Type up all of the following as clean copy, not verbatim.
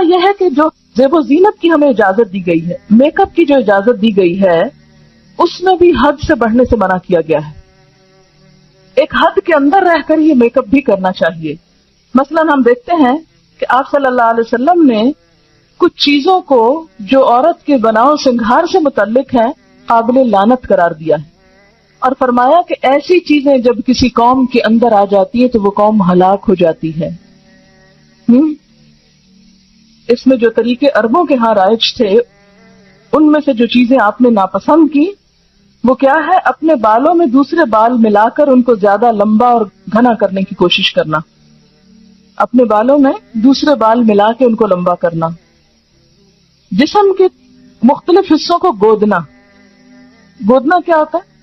یہ ہے کہ جو زیب و زینت کی ہمیں اجازت دی گئی ہے، میک اپ کی جو اجازت دی گئی ہے، اس میں بھی حد سے بڑھنے سے منع کیا گیا ہے. ایک حد کے اندر رہ کر یہ میک اپ بھی کرنا چاہیے. مثلا ہم دیکھتے ہیں کہ آپ صلی اللہ علیہ وسلم نے کچھ چیزوں کو جو عورت کے بناؤ سنگھار سے متعلق ہیں قابل لعنت قرار دیا ہے، اور فرمایا کہ ایسی چیزیں جب کسی قوم کے اندر آ جاتی ہیں تو وہ قوم ہلاک ہو جاتی ہے. اس میں جو طریقے عربوں کے ہاں رائج تھے، ان میں سے جو چیزیں آپ نے ناپسند کی وہ کیا ہے؟ اپنے بالوں میں دوسرے بال ملا کر ان کو زیادہ لمبا اور گھنا کرنے کی کوشش کرنا. اپنے بالوں میں دوسرے بال ملا کے ان کو لمبا کرنا. جسم کے مختلف حصوں کو گودنا. گودنا کیا ہوتا ہے؟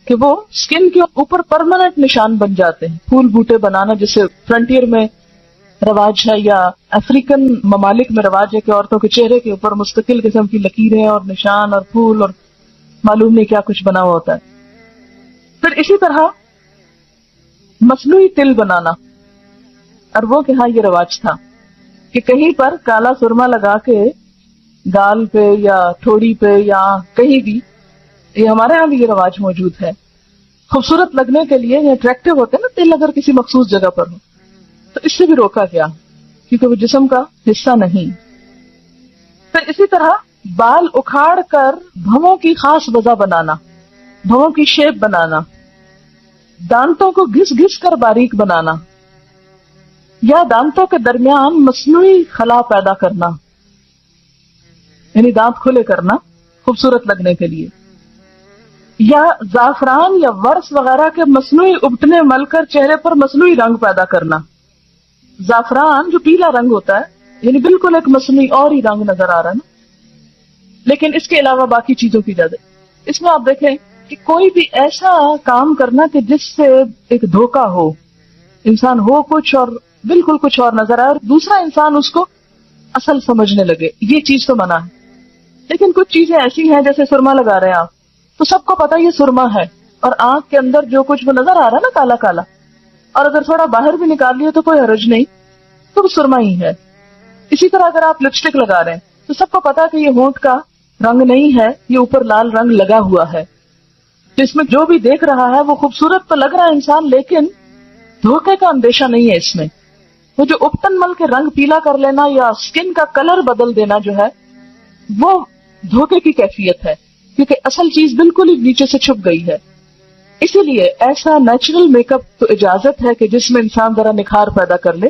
کہ وہ سکن کے اوپر پرماننٹ نشان بن جاتے ہیں. پھول بوٹے بنانا جسے فرنٹیئر میں رواج ہے، یا افریقن ممالک میں رواج ہے کہ عورتوں کے چہرے کے اوپر مستقل قسم کی لکیریں اور نشان اور پھول اور معلوم نہیں کیا کچھ بنا ہوا ہوتا ہے. پھر اسی طرح مصنوعی تل بنانا. عربوں کے ہاں یہ رواج تھا کہ کہیں پر کالا سرما لگا کے گال پہ یا ٹھوڑی پہ یا کہیں بھی، یہ ہمارے ہاں بھی یہ رواج موجود ہے، خوبصورت لگنے کے لیے یہ اٹریکٹیو ہوتے ہیں نا تل، اگر کسی مخصوص جگہ پر ہو تو اس سے بھی روکا گیا کیونکہ وہ جسم کا حصہ نہیں. پھر اسی طرح بال اکھاڑ کر بھووں کی خاص وضع بنانا، بھووں کی شیپ بنانا، دانتوں کو گھس گھس کر باریک بنانا، یا دانتوں کے درمیان مصنوعی خلا پیدا کرنا، یعنی دانت کھلے کرنا خوبصورت لگنے کے لیے، یا زعفران یا ورس وغیرہ کے مصنوعی ابٹنے مل کر چہرے پر مصنوعی رنگ پیدا کرنا. زعفران جو پیلا رنگ ہوتا ہے، یعنی بالکل ایک مصنوعی اور ہی رنگ نظر آ رہا ہے نا، لیکن اس کے علاوہ باقی چیزوں کی اجازت. اس میں آپ دیکھیں کہ کوئی بھی ایسا کام کرنا کہ جس سے ایک دھوکہ ہو، انسان ہو کچھ اور بالکل کچھ اور نظر آئے اور دوسرا انسان اس کو اصل سمجھنے لگے، یہ چیز تو منع ہے. لیکن کچھ چیزیں ایسی ہیں جیسے سرما لگا رہے ہیں آپ، تو سب کو پتا یہ سرما ہے، اور آنکھ کے اندر جو کچھ وہ نظر آ رہا ہے نا کالا کالا، اور اگر تھوڑا باہر بھی نکال لیے تو کوئی حرج نہیں، تو وہ سرما ہی ہے. اسی طرح اگر آپ لپسٹک لگا رہے ہیں تو سب کو پتا کہ یہ ہونٹ کا رنگ نہیں ہے، یہ اوپر لال رنگ لگا ہوا ہے. تو اس میں جو بھی دیکھ رہا ہے وہ خوبصورت تو لگ رہا ہے انسان، لیکن دھوکے کا اندیشہ نہیں ہے اس میں. وہ جو اپٹن مل کے رنگ پیلا کر لینا یا سکن کا کلر بدل دینا جو ہے وہ دھوکے کی کیفیت ہے، کیونکہ اصل چیز بالکل ہی نیچے سے چھپ گئی ہے. اسی لیے ایسا نیچرل میک اپ تو اجازت ہے کہ جس میں انسان ذرا نکھار پیدا کر لے،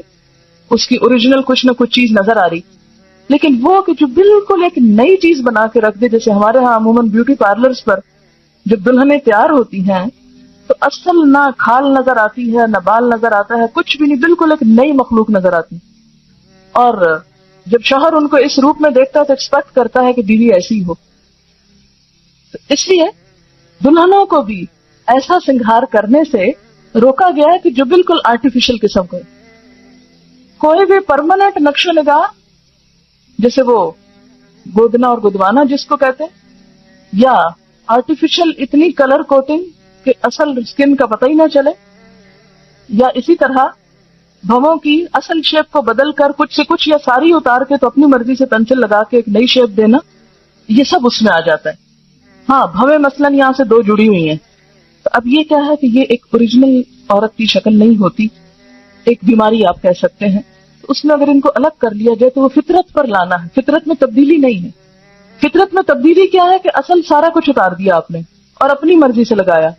اس کی اوریجنل کچھ نہ کچھ چیز نظر آ رہی، لیکن وہ کہ جو بالکل ایک نئی چیز بنا کے رکھ دے. جیسے ہمارے ہاں عموماً بیوٹی پارلرز پر جب دلہنیں تیار ہوتی ہیں تو اصل نہ کھال نظر آتی ہے نہ بال نظر آتا ہے، کچھ بھی نہیں، بالکل ایک نئی مخلوق نظر آتی. اور جب شوہر ان کو اس روپ میں دیکھتا ہے تو ایکسپیکٹ کرتا ہے کہ بیوی ایسی ہو. تو اس لیے دلہنوں کو بھی ایسا سنگھار کرنے سے روکا گیا ہے کہ جو بالکل آرٹیفیشل قسم کا. کوئی بھی پرماننٹ نقش و نگار جیسے وہ گودنا اور گدوانا جس کو کہتے ہیں، یا آرٹیفیشل اتنی کلر کوٹنگ کہ اصل سکن کا پتہ ہی نہ چلے، یا اسی طرح بھووں کی اصل شیپ کو بدل کر کچھ سے کچھ یا ساری اتار کے تو اپنی مرضی سے پینسل لگا کے ایک نئی شیپ دینا، یہ سب اس میں آ جاتا ہے. ہاں بھویں مثلاً یہاں سے دو جڑی ہوئی ہیں، تو اب یہ کیا ہے کہ یہ ایک اوریجنل عورت کی شکل نہیں ہوتی، ایک بیماری آپ کہہ سکتے ہیں. اس میں اگر ان کو الگ کر لیا جائے تو وہ فطرت پر لانا ہے، فطرت میں تبدیلی نہیں ہے. فطرت میں تبدیلی کیا ہے کہ اصل سارا کچھ اتار دیا آپ نے اور اپنی مرضی سے لگایا.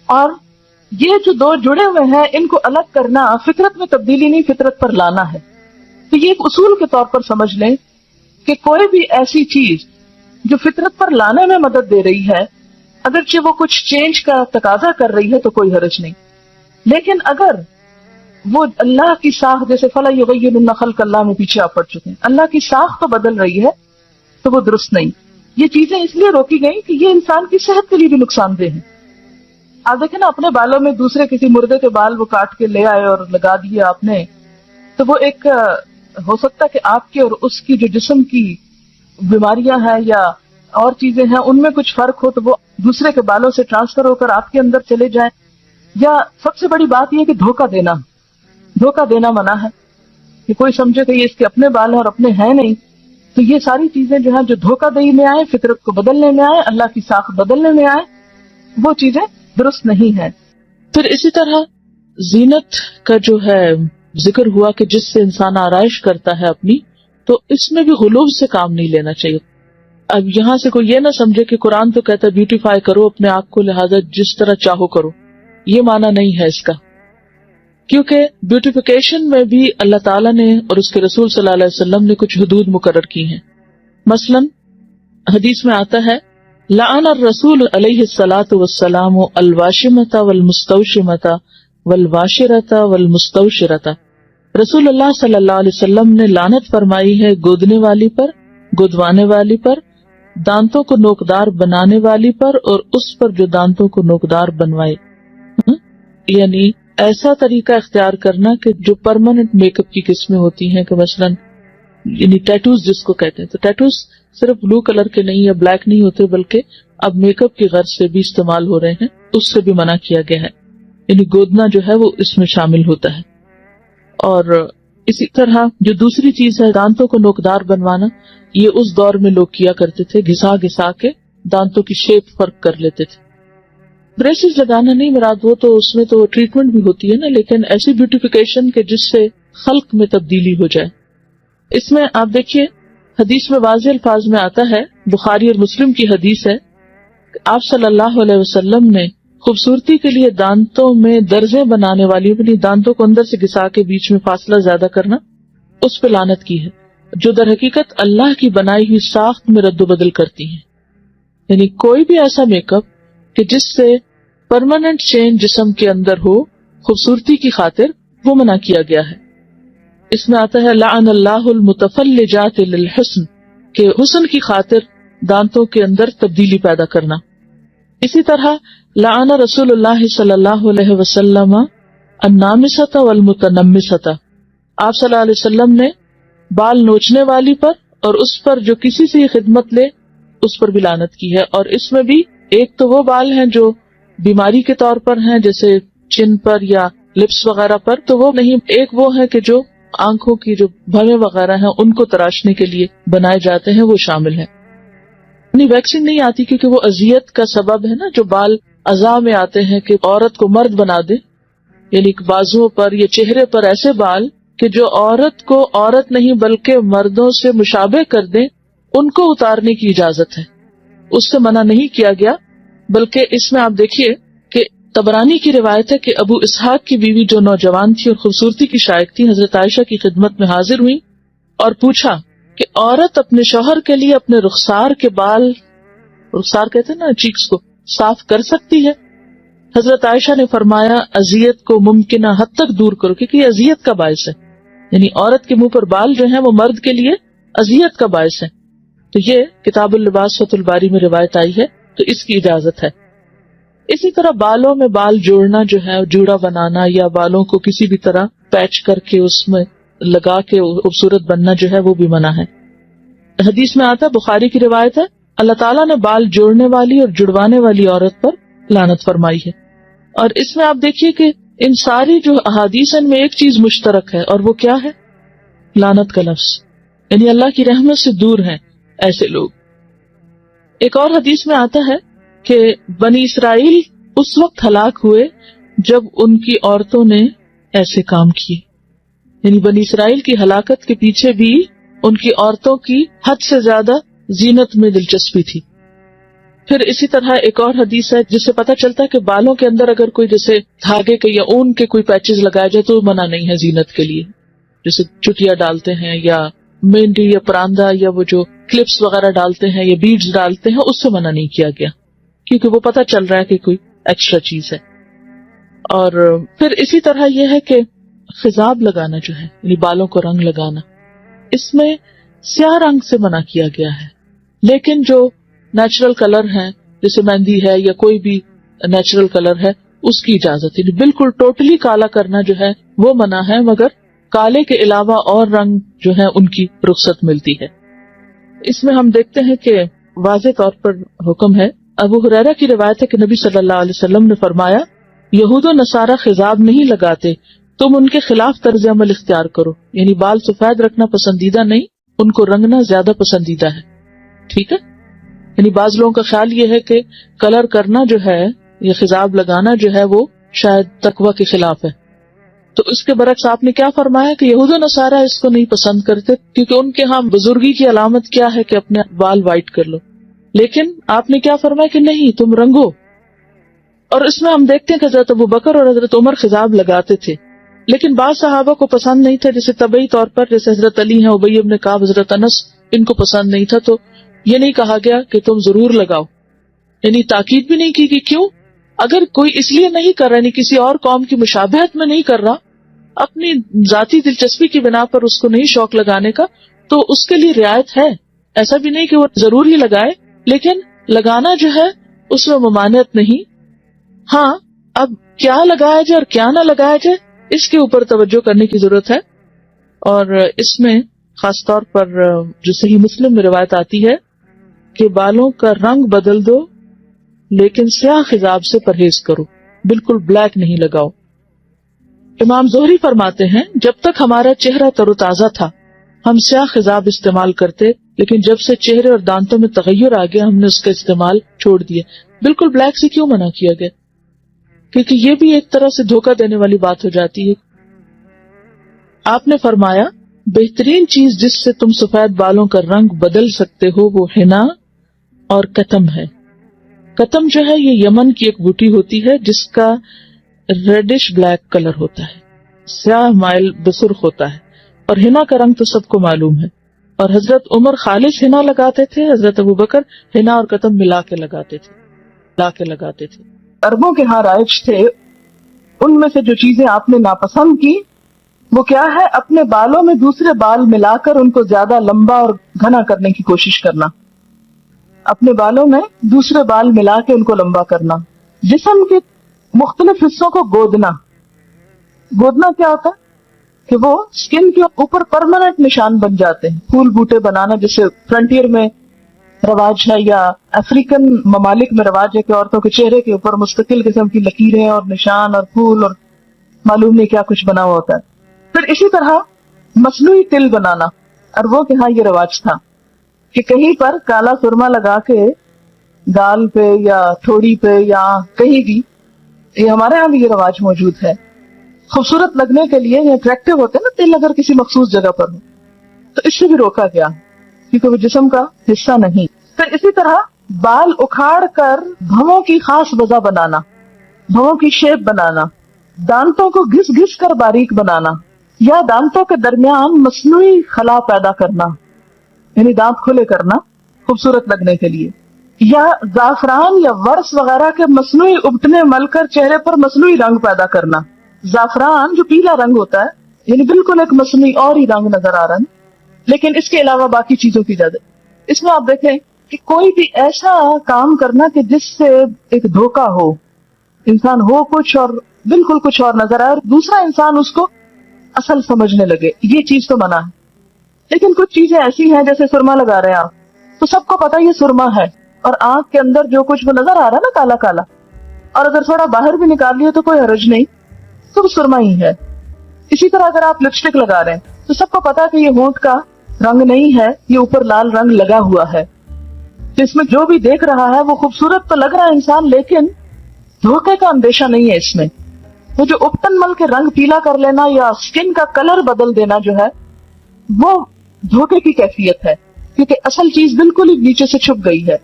اور یہ جو دو جڑے ہوئے ہیں ان کو الگ کرنا فطرت میں تبدیلی نہیں، فطرت پر لانا ہے. تو یہ ایک اصول کے طور پر سمجھ لیں کہ کوئی بھی ایسی چیز جو فطرت پر لانے میں مدد دے رہی ہے، اگرچہ وہ کچھ چینج کا تقاضا کر رہی ہے تو کوئی حرج نہیں، لیکن اگر وہ اللہ کی ساخت جیسے فَلَا يُغَيِّرُنَّ خَلْقَ اللَّهِ میں پیچھے آپ پڑ چکے ہیں، اللہ کی ساخت تو بدل رہی ہے تو وہ درست نہیں. یہ چیزیں اس لیے روکی گئی کہ یہ انسان کی صحت کے لیے بھی نقصان دہ ہیں. آپ دیکھیں نا اپنے بالوں میں دوسرے کسی مردے کے بال وہ کاٹ کے لے آئے اور لگا دیے آپ نے، تو وہ ایک ہو سکتا ہے کہ آپ کے اور اس کی جو جسم کی بیماریاں ہیں یا اور چیزیں ہیں ان میں کچھ فرق ہو تو وہ دوسرے کے بالوں سے ٹرانسفر ہو کر آپ کے اندر چلے جائیں. یا سب سے بڑی بات یہ کہ دھوکہ دینا منع ہے. کہ کوئی سمجھے کہ یہ اس کے اپنے بال ہیں اور اپنے ہیں نہیں. تو یہ ساری چیزیں جو ہیں جو دھوکہ دہی میں آئے، فطرت کو بدلنے میں آئے، اللہ کی ساخت بدلنے میں آئے، وہ چیزیں درست نہیں ہیں. پھر اسی طرح زینت کا جو ہے ذکر ہوا کہ جس سے انسان آرائش کرتا ہے اپنی، تو اس میں بھی غلو سے کام نہیں لینا چاہیے. اب یہاں سے کوئی یہ نہ سمجھے کہ قرآن تو کہتا ہے بیوٹیفائی کرو اپنے آپ کو، لہذا جس طرح چاہو کرو. یہ معنی نہیں ہے اس کا، کیونکہ بیوٹیفیکیشن میں بھی اللہ تعالیٰ نے اور اس کے رسول صلی اللہ علیہ وسلم نے کچھ حدود مقرر کی ہیں. مثلا حدیث میں آتا ہے لعن الرسول علیہ الصلاۃ والسلام الواشمۃ والمستوشمۃ والواشرۃ والمستوشرۃ. رسول اللہ صلی اللہ علیہ وسلم نے لعنت فرمائی ہے گودنے والی پر، گودوانے والی پر، دانتوں کو نوکدار بنانے والی پر، اور اس پر جو دانتوں کو نوکدار بنوائے. یعنی ایسا طریقہ اختیار کرنا کہ جو پرماننٹ میک اپ کی قسمیں ہوتی ہیں، کہ مثلا یعنی ٹیٹوز جس کو کہتے ہیں، تو ٹیٹوز صرف بلو کلر کے نہیں یا بلیک نہیں ہوتے، بلکہ اب میک اپ کی غرض سے بھی استعمال ہو رہے ہیں، اس سے بھی منع کیا گیا ہے. یعنی گودنا جو ہے وہ اس میں شامل ہوتا ہے. اور اسی طرح جو دوسری چیز ہے دانتوں کو نوکدار بنوانا، یہ اس دور میں لوگ کیا کرتے تھے، گھسا گھسا کے دانتوں کی شیپ فرق کر لیتے تھے. بریسز لگانا نہیں مراد، وہ تو اس میں تو ٹریٹمنٹ بھی ہوتی ہے نا، لیکن ایسی بیوٹیفیکیشن کے جس سے خلق میں تبدیلی ہو جائے. اس میں آپ دیکھیے حدیث میں واضح الفاظ میں آتا ہے، بخاری اور مسلم کی حدیث ہے، آپ صلی اللہ علیہ وسلم نے خوبصورتی کے لیے دانتوں میں درزیں بنانے والی، اپنی دانتوں کو اندر سے گھسا کے بیچ میں فاصلہ زیادہ کرنا، اس پہ لعنت کی ہے، جو در حقیقت اللہ کی بنائی ہوئی ساخت میں رد و بدل کرتی ہیں. یعنی کوئی بھی ایسا میک اپ کہ جس سے پرماننٹ چینج جسم کے اندر ہو خوبصورتی کی خاطر، وہ منع کیا گیا ہے. اس میں آتا ہے لعن اللہ المتفلجات للحسن، کہ حسن کی خاطر دانتوں کے اندر تبدیلی پیدا کرنا. اسی طرح لعن رسول اللہ صلی اللہ علیہ وسلم النامصۃ والمتنمصۃ، آپ صلی اللہ علیہ وسلم نے بال نوچنے والی پر اور اس پر جو کسی سے خدمت لے اس پر بھی لعنت کی ہے. اور اس میں بھی ایک تو وہ بال ہیں جو بیماری کے طور پر ہیں، جیسے چن پر یا لپس وغیرہ پر، تو وہ نہیں. ایک وہ ہے کہ جو آنکھوں کی جو بھویں وغیرہ ہیں ان کو تراشنے کے لیے بنائے جاتے ہیں، وہ شامل ہیں. نہیں ویکسنگ نہیں آتی کیونکہ وہ اذیت کا سبب ہے نا، جو بال اعضاء میں آتے ہیں کہ عورت کو مرد بنا دے، یعنی بازوؤں پر یا چہرے پر ایسے بال کہ جو عورت کو عورت نہیں بلکہ مردوں سے مشابہ کر دیں، ان کو اتارنے کی اجازت ہے، اس سے منع نہیں کیا گیا. بلکہ اس میں آپ دیکھیے کہ طبرانی کی روایت ہے کہ ابو اسحاق کی بیوی جو نوجوان تھی اور خوبصورتی کی شائق تھی، حضرت عائشہ کی خدمت میں حاضر ہوئی اور پوچھا کہ عورت اپنے شوہر کے لیے اپنے رخسار کے بال، رخسار کہتے ہیں نا چیکس کو، صاف کر سکتی ہے؟ حضرت عائشہ نے فرمایا اذیت کو ممکنہ حد تک دور کرو، کیونکہ یہ اذیت کا باعث ہے. یعنی عورت کے منہ پر بال جو ہیں وہ مرد کے لیے اذیت کا باعث ہے. تو یہ کتاب اللباس فتح الباری میں روایت آئی ہے، تو اس کی اجازت ہے. اسی طرح بالوں میں بال جوڑنا جو ہے، جوڑا بنانا یا بالوں کو کسی بھی طرح پیچ کر کے اس میں لگا کے خوبصورت بننا جو ہے وہ بھی منع ہے. حدیث میں آتا ہے، بخاری کی روایت ہے، اللہ تعالیٰ نے بال جوڑنے والی اور جڑوانے والی عورت پر لعنت فرمائی ہے. اور اس میں آپ دیکھیے کہ ان ساری جو احادیث ان میں ایک چیز مشترک ہے، اور وہ کیا ہے؟ لعنت کا لفظ. یعنی اللہ کی رحمت سے دور ہیں ایسے لوگ. ایک اور حدیث میں آتا ہے کہ بنی اسرائیل اس وقت ہلاک ہوئے جب ان کی عورتوں نے ایسے کام کیے. یعنی بنی اسرائیل کی ہلاکت کے پیچھے بھی ان کی عورتوں کی حد سے زیادہ زینت میں دلچسپی تھی. پھر اسی طرح ایک اور حدیث ہے جس سے پتہ چلتا ہے کہ بالوں کے اندر اگر کوئی جیسے دھاگے کے یا اون کے کوئی پیچز لگائے جائے تو منع نہیں ہے زینت کے لیے، جیسے چٹیاں ڈالتے ہیں یا مہندی یا پراندہ یا وہ جو کلپس وغیرہ ڈالتے ہیں یا بیڈز ڈالتے ہیں، اس سے منع نہیں کیا گیا کیونکہ وہ پتہ چل رہا ہے کہ کوئی ایکسٹرا چیز ہے. اور پھر اسی طرح یہ ہے کہ خضاب لگانا جو ہے، یعنی بالوں کو رنگ لگانا، اس میں سیاہ رنگ سے منع کیا گیا ہے. لیکن جو نیچرل کلر ہیں جیسے مہندی ہے یا کوئی بھی نیچرل کلر ہے اس کی اجازت ہے. بالکل ٹوٹلی کالا کرنا جو ہے وہ منع ہے، مگر کالے کے علاوہ اور رنگ جو ہے ان کی رخصت ملتی ہے. اس میں ہم دیکھتے ہیں کہ واضح طور پر حکم ہے. ابو ہریرہ کی روایت ہے کہ نبی صلی اللہ علیہ وسلم نے فرمایا، یہود و نصارہ خضاب نہیں لگاتے تم ان کے خلاف طرز عمل اختیار کرو، یعنی بال سفید رکھنا پسندیدہ نہیں، ان کو رنگنا زیادہ پسندیدہ ہے. ٹھیک ہے، یعنی بعض لوگوں کا خیال یہ ہے کہ کلر کرنا جو ہے یا خضاب لگانا جو ہے وہ شاید تقوی کے خلاف ہے. تو اس کے برعکس آپ نے کیا فرمایا کہ یہود و نصارہ اس کو نہیں پسند کرتے، کیونکہ ان کے ہاں بزرگی کی علامت کیا ہے کہ اپنے بال وائٹ کر لو. لیکن آپ نے کیا فرمایا کہ نہیں، تم رنگو. اور اس میں ہم دیکھتے ہیں کہ حضرت ابوبکر اور حضرت عمر خضاب لگاتے تھے، لیکن بعض صحابہ کو پسند نہیں تھا، جیسے طبعی طور پر جیسے حضرت علی ہیں، ابی بن کعب، حضرت انس، ان کو پسند نہیں تھا. تو یہ نہیں کہا گیا کہ تم ضرور لگاؤ، یعنی تاکید بھی نہیں کی کہ کیوں. اگر کوئی اس لیے نہیں کر رہا، یعنی کسی اور قوم کی مشابہت میں نہیں کر رہا، اپنی ذاتی دلچسپی کی بنا پر اس کو نہیں شوق لگانے کا، تو اس کے لیے رعایت ہے. ایسا بھی نہیں کہ وہ ضرور ہی لگائے، لیکن لگانا جو ہے اس میں ممانعت نہیں. ہاں، اب کیا لگایا جائے اور کیا نہ لگایا جائے اس کے اوپر توجہ کرنے کی ضرورت ہے. اور اس میں خاص طور پر جو صحیح مسلم میں روایت آتی ہے کہ بالوں کا رنگ بدل دو لیکن سیاہ خضاب سے پرہیز کرو، بالکل بلیک نہیں لگاؤ. امام زہری فرماتے ہیں جب تک ہمارا چہرہ تر و تازہ تھا ہم سیاہ خضاب استعمال کرتے، لیکن جب سے چہرے اور دانتوں میں تغیر آ گیا ہم نے اس کا استعمال چھوڑ دیا. بالکل بلیک سے کیوں منع کیا گیا؟ کیونکہ یہ بھی ایک طرح سے دھوکہ دینے والی بات ہو جاتی ہے. آپ نے فرمایا بہترین چیز جس سے تم سفید بالوں کا رنگ بدل سکتے ہو وہ حنا اور کتم ہے. کتم جو ہے یہ یمن کی ایک بوٹی ہوتی ہے جس کا ریڈش بلیک کلر ہوتا ہے، سیاہ مائل بسرخ ہوتا ہے. اور حنا کا رنگ تو سب کو معلوم ہے. اور حضرت عمر خالص حنا لگاتے تھے، حضرت ابوبکر حنا اور کتم ملا کے لگاتے تھے. عربوں کے ہاں رائج تھے. ان میں سے جو چیزیں آپ نے ناپسند کی وہ کیا ہے؟ اپنے بالوں میں دوسرے بال ملا کر ان کو زیادہ لمبا اور گھنا کرنے کی کوشش کرنا. اپنے بالوں میں دوسرے بال ملا کے ان کو لمبا کرنا. جسم کے مختلف حصوں کو گودنا. گودنا کیا ہوتا ہے کہ وہ سکن کے اوپر پرماننٹ نشان بن جاتے ہیں. پھول بوٹے بنانا جیسے فرنٹیئر میں رواج ہے یا افریقن ممالک میں رواج ہے کہ عورتوں کے چہرے کے اوپر مستقل قسم کی لکیریں اور نشان اور پھول اور معلوم نہیں کیا کچھ بنا ہوا ہوتا ہے. پھر اسی طرح مصنوعی تل بنانا. عربوں کے ہاں یہ رواج تھا کہ کہیں پر کالا سرما لگا کے گال پہ یا تھوڑی پہ یا کہیں بھی، یہ ہمارے ہاں بھی یہ رواج موجود ہے. خوبصورت لگنے کے لیے اٹریکٹیو ہوتے ہیں نا تل، اگر کسی مخصوص جگہ پر ہو تو اس سے بھی روکا گیا کیونکہ وہ جسم کا حصہ نہیں. پھر اسی طرح بال اکھاڑ کر بھووں کی خاص وضع بنانا، بھووں کی شیپ بنانا، دانتوں کو گھس گھس کر باریک بنانا یا دانتوں کے درمیان مصنوعی خلا پیدا کرنا، یعنی دانت کھلے کرنا خوبصورت لگنے کے لیے، یا زعفران یا ورس وغیرہ کے مصنوعی ابٹنے مل کر چہرے پر مصنوعی رنگ پیدا کرنا. زعفران جو پیلا رنگ ہوتا ہے یعنی بالکل ایک مصنوعی اور ہی رنگ نظر آ رہا ہے، لیکن اس کے علاوہ باقی چیزوں کی اجازت. اس میں آپ دیکھیں کہ کوئی بھی ایسا کام کرنا کہ جس سے ایک دھوکہ ہو، انسان ہو کچھ اور بالکل کچھ اور نظر آئے اور دوسرا انسان اس کو اصل سمجھنے لگے، یہ چیز تو منع ہے. لیکن کچھ چیزیں ایسی ہیں جیسے سرما لگا رہے ہیں آپ، تو سب کو پتا یہ سرما ہے اور آنکھ کے اندر جو کچھ وہ نظر آ رہا ہے نا کالا کالا، اور اگر تھوڑا باہر بھی نکال لیے تو کوئی حرج نہیں، تو وہ سرما ہی ہے. اسی طرح اگر آپ لپسٹک لگا رہے ہیں تو سب کو پتا کہ یہ ہونٹ کا رنگ نہیں ہے، یہ اوپر لال رنگ لگا ہوا ہے. تو اس میں جو بھی دیکھ رہا ہے وہ خوبصورت تو لگ رہا ہے انسان، لیکن دھوکے کا اندیشہ نہیں ہے اس میں. وہ جو اپٹن مل کے رنگ پیلا کر لینا یا سکن کا کلر بدل دینا جو ہے وہ دھوکے کی کیفیت ہے، کیونکہ اصل چیز بالکل ہی نیچے سے چھپ گئی ہے.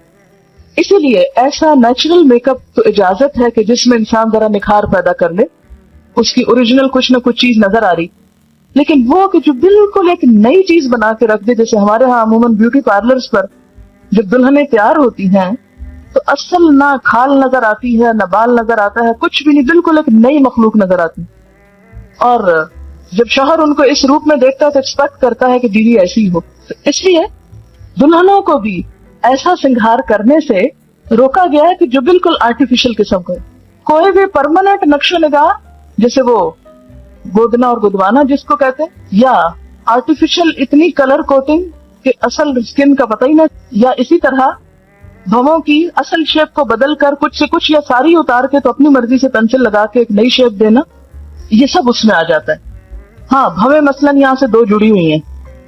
اسی لیے ایسا نیچرل میک اپ تو اجازت ہے کہ جس میں انسان ذرا نکھار پیدا کر لے، اس کی اوریجنل کچھ نہ کچھ چیز نظر آ رہی. لیکن وہ کہ جو بالکل ایک نئی چیز بنا کے رکھ دے، جیسے ہمارے ہاں عموماً بیوٹی پارلرز پر جب دلہنیں تیار ہوتی ہیں تو اصل نہ کھال نظر آتی ہے نہ بال نظر آتا ہے، کچھ بھی نہیں، بالکل ایک نئی مخلوق نظر آتی. اور جب شوہر ان کو اس روپ میں دیکھتا ہے تو ایکسپیکٹ کرتا ہے کہ بیوی ایسی ہو. تو اس لیے دلہنوں کو بھی ایسا سنگھار کرنے سے روکا گیا ہے کہ جو بالکل آرٹیفیشل قسم کا ہے. کوئی بھی پرماننٹ نقش و نگاہ جیسے وہ گودنا اور گدوانا جس کو کہتے ہیں، یا آرٹیفیشل اتنی کلر کوٹنگ کہ اصل اسکن کا پتہ ہی نہ، یا اسی طرح بھووں کی اصل شیپ کو بدل کر کچھ سے کچھ یا ساری اتار کے تو اپنی مرضی سے پینسل لگا کے ایک نئی شیپ دینا، یہ سب اس میں آ جاتا ہے. ہاں بھویں مثلاً یہاں سے دو جڑی ہوئی ہیں,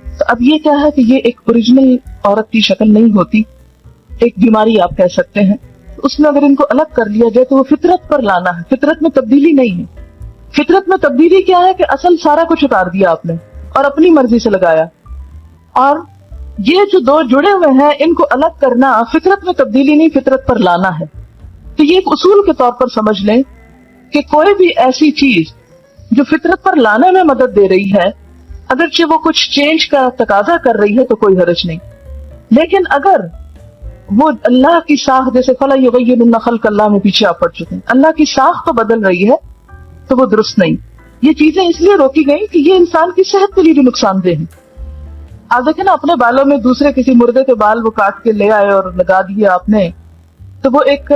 تو اب یہ کیا ہے کہ یہ ایک اوریجنل عورت کی شکل نہیں ہوتی, ایک بیماری آپ کہہ سکتے ہیں. اس میں اگر ان کو الگ کر لیا جائے تو وہ فطرت پر لانا ہے, فطرت میں تبدیلی نہیں ہے. فطرت میں تبدیلی کیا ہے کہ اصل سارا کچھ اتار دیا آپ نے اور اپنی مرضی سے لگایا. اور یہ جو دو جڑے ہوئے ہیں ان کو الگ کرنا فطرت میں تبدیلی نہیں, فطرت پر لانا ہے. تو یہ ایک اصول کے طور پر سمجھ لیں کہ کوئی بھی ایسی چیز جو فطرت پر لانے میں مدد دے رہی ہے, اگرچہ وہ کچھ چینج کا تقاضا کر رہی ہے تو کوئی حرج نہیں, لیکن اگر وہ اللہ کی ساخت, جیسے فلا یغیرن خلق اللہ میں پیچھے آپ پڑ چکے ہیں, اللہ کی ساخت تو بدل رہی ہے تو وہ درست نہیں. یہ چیزیں اس لیے روکی گئی کہ یہ انسان کی صحت کے لیے بھی نقصان دہ ہیں. آپ دیکھیں نا اپنے بالوں میں دوسرے کسی مردے کے بال وہ کاٹ کے لے آئے اور لگا دیے آپ نے, تو وہ ایک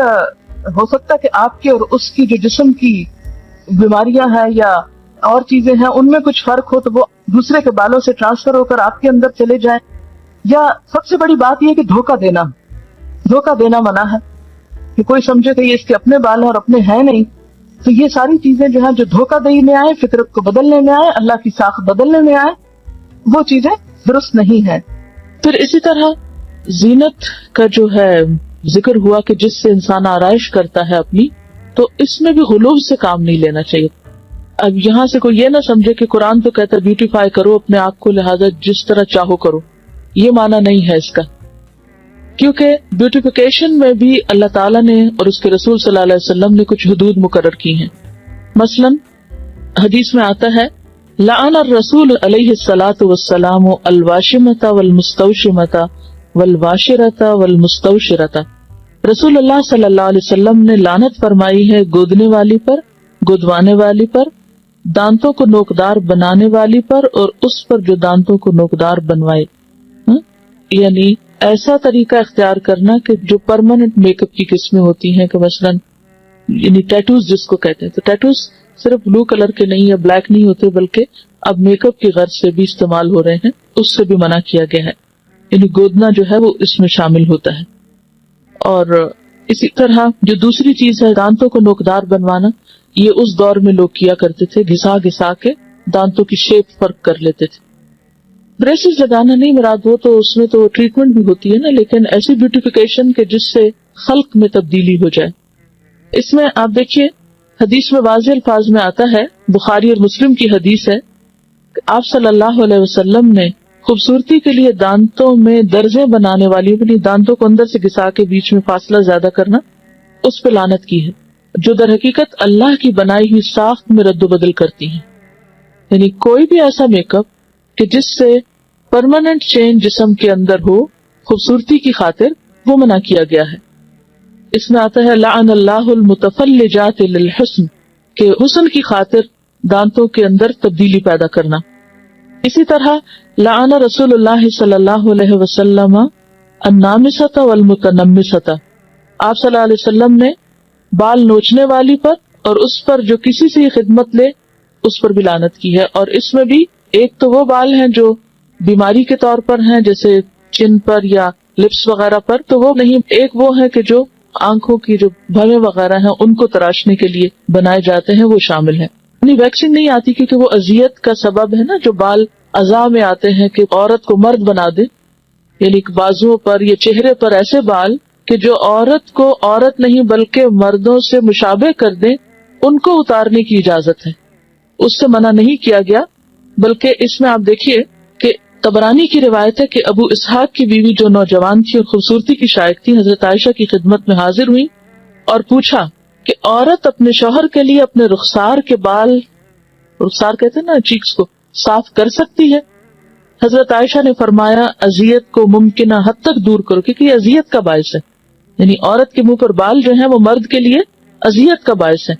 ہو سکتا ہے کہ آپ کے اور اس کی جو جسم کی بیماریاں ہیں یا اور چیزیں ہیں ان میں کچھ فرق ہو تو وہ دوسرے کے بالوں سے ٹرانسفر ہو کر آپ کے اندر چلے جائیں. یا سب سے بڑی بات یہ کہ دھوکہ دینا منع ہے, کہ کوئی سمجھے کہ یہ اس کے اپنے بال ہیں اور اپنے ہیں نہیں. تو یہ ساری چیزیں جو ہیں جو دھوکہ دہی میں آئے, فطرت کو بدلنے میں آئے, اللہ کی ساخت بدلنے میں آئے, وہ چیزیں درست نہیں ہیں. پھر اسی طرح زینت کا جو ہے ذکر ہوا کہ جس سے انسان آرائش کرتا ہے اپنی, تو اس میں بھی غلو سے کام نہیں لینا چاہیے. اب یہاں سے کوئی یہ نہ سمجھے کہ قرآن تو کہتا ہے بیوٹیفائی کرو اپنے آپ کو, لہذا جس طرح چاہو کرو. یہ معنی نہیں ہے اس کا, کیونکہ بیوٹیفیکیشن میں بھی اللہ تعالیٰ نے اور اس کے رسول صلی اللہ علیہ وسلم نے کچھ حدود مقرر کی ہیں. مثلا حدیث میں آتا ہے لعن الرسول علیہ الصلاۃ والسلام الواشمۃ والمستوشمۃ والواشرۃ والمستوشرۃ. رسول اللہ صلی اللہ علیہ وسلم نے لعنت فرمائی ہے گودنے والی پر, گودوانے والی پر, دانتوں کو نوکدار بنانے والی پر, اور اس پر جو دانتوں کو نوکدار بنوائے. یعنی ایسا طریقہ اختیار کرنا کہ جو پرماننٹ میک اپ کی قسمیں ہوتی ہیں, کہ مثلا یعنی ٹیٹوز جس کو کہتے ہیں, تو ٹیٹوز صرف بلو کلر کے نہیں یا بلیک نہیں ہوتے, بلکہ اب میک اپ کی غرض سے بھی استعمال ہو رہے ہیں, اس سے بھی منع کیا گیا ہے. یعنی گودنا جو ہے وہ اس میں شامل ہوتا ہے. اور اسی طرح جو دوسری چیز ہے دانتوں کو نوکدار بنوانا, یہ اس دور میں لوگ کیا کرتے تھے, گھسا گھسا کے دانتوں کی شیپ فرق کر لیتے تھے. بریسز لگانا نہیں مراد, وہ تو اس میں تو ٹریٹمنٹ بھی ہوتی ہے نا, لیکن ایسی بیوٹیفیکیشن کے جس سے خلق میں تبدیلی ہو جائے. اس میں آپ دیکھیے حدیث میں واضح الفاظ میں آتا ہے, بخاری اور مسلم کی حدیث ہے کہ آپ صلی اللہ علیہ وسلم نے خوبصورتی کے لیے دانتوں میں درزیں بنانے والی, یعنی دانتوں کو اندر سے گھسا کے بیچ میں فاصلہ زیادہ کرنا, اس پہ لعنت کی ہے, جو در حقیقت اللہ کی بنائی ہوئی ساخت میں رد و بدل کرتی ہیں. یعنی کوئی بھی ایسا میک اپ کہ جس سے پرماننٹ چینج جسم کے اندر ہو خوبصورتی کی خاطر, وہ منع کیا گیا ہے. اس میں آتا ہے لعن اللہ المتفلجات للحسن, کہ حسن کی خاطر دانتوں کے اندر تبدیلی پیدا کرنا. اسی طرح لعن رسول اللہ صلی اللہ علیہ وسلم النامصۃ والمتنمصۃ. آپ صلی اللہ علیہ وسلم نے بال نوچنے والی پر اور اس پر جو کسی سے خدمت لے اس پر بھی لعنت کی ہے. اور اس میں بھی ایک تو وہ بال ہیں جو بیماری کے طور پر ہیں, جیسے چن پر یا لپس وغیرہ پر, تو وہ نہیں. ایک وہ ہے کہ جو آنکھوں کی جو بھویں وغیرہ ہیں ان کو تراشنے کے لیے بنائے جاتے ہیں, وہ شامل ہیں. یعنی ویکسنگ نہیں آتی کیونکہ وہ اذیت کا سبب ہے نا, جو بال اعضاء میں آتے ہیں کہ عورت کو مرد بنا دے, یعنی بازوؤں پر یا چہرے پر ایسے بال کہ جو عورت کو عورت نہیں بلکہ مردوں سے مشابہ کر دیں, ان کو اتارنے کی اجازت ہے, اس سے منع نہیں کیا گیا. بلکہ اس میں آپ دیکھیے کہ طبرانی کی روایت ہے کہ ابو اسحاق کی بیوی جو نوجوان تھی اور خوبصورتی کی شائق تھی, حضرت عائشہ کی خدمت میں حاضر ہوئی اور پوچھا کہ عورت اپنے شوہر کے لیے اپنے رخسار کے بال, رخسار کہتے ہیں نا چیکس کو, صاف کر سکتی ہے؟ حضرت عائشہ نے فرمایا اذیت کو ممکنہ حد تک دور کرو, کیونکہ یہ اذیت کا باعث ہے. یعنی عورت کے منہ پر بال جو ہیں وہ مرد کے لیے اذیت کا باعث ہے.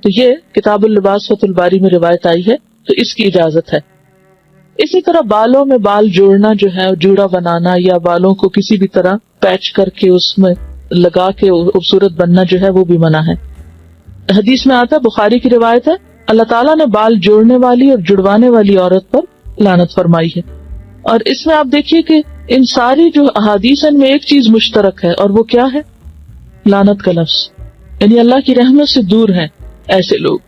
تو یہ کتاب اللباس فتح الباری میں روایت آئی ہے, تو اس کی اجازت ہے. اسی طرح بالوں میں بال جوڑنا جو ہے, جوڑا بنانا یا بالوں کو کسی بھی طرح پیچ کر کے اس میں لگا کے خوبصورت بننا جو ہے وہ بھی منع ہے. حدیث میں آتا ہے, بخاری کی روایت ہے, اللہ تعالیٰ نے بال جوڑنے والی اور جڑوانے والی عورت پر لعنت فرمائی ہے. اور اس میں آپ دیکھیے کہ ان ساری جو احادیث ہیں میں ایک چیز مشترک ہے, اور وہ کیا ہے؟ لعنت کا لفظ. یعنی اللہ کی رحمت سے دور ہیں ایسے لوگ.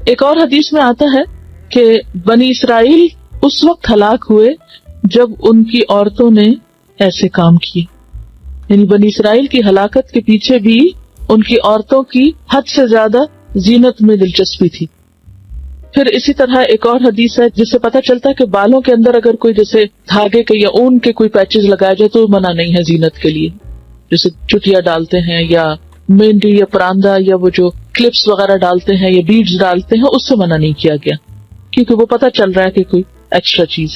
ایک اور حدیث میں آتا ہے کہ بنی اسرائیل اس وقت ہلاک ہوئے جب ان کی عورتوں نے ایسے کام کیے. یعنی بنی اسرائیل کی ہلاکت کے پیچھے بھی ان کی عورتوں کی حد سے زیادہ زینت میں دلچسپی تھی. پھر اسی طرح ایک اور حدیث ہے جس سے پتہ چلتا ہے کہ بالوں کے اندر اگر کوئی جیسے دھاگے کے یا اون کے کوئی پیچز لگایا جائے تو منع نہیں ہے زینت کے لیے. جیسے چٹیا ڈالتے ہیں یا مہندی یا پراندہ یا وہ جو کلپس وغیرہ ڈالتے ہیں یا بیڈز ڈالتے ہیں، اس سے منع نہیں کیا گیا کیونکہ وہ پتہ چل رہا ہے کہ کوئی ایکسٹرا چیز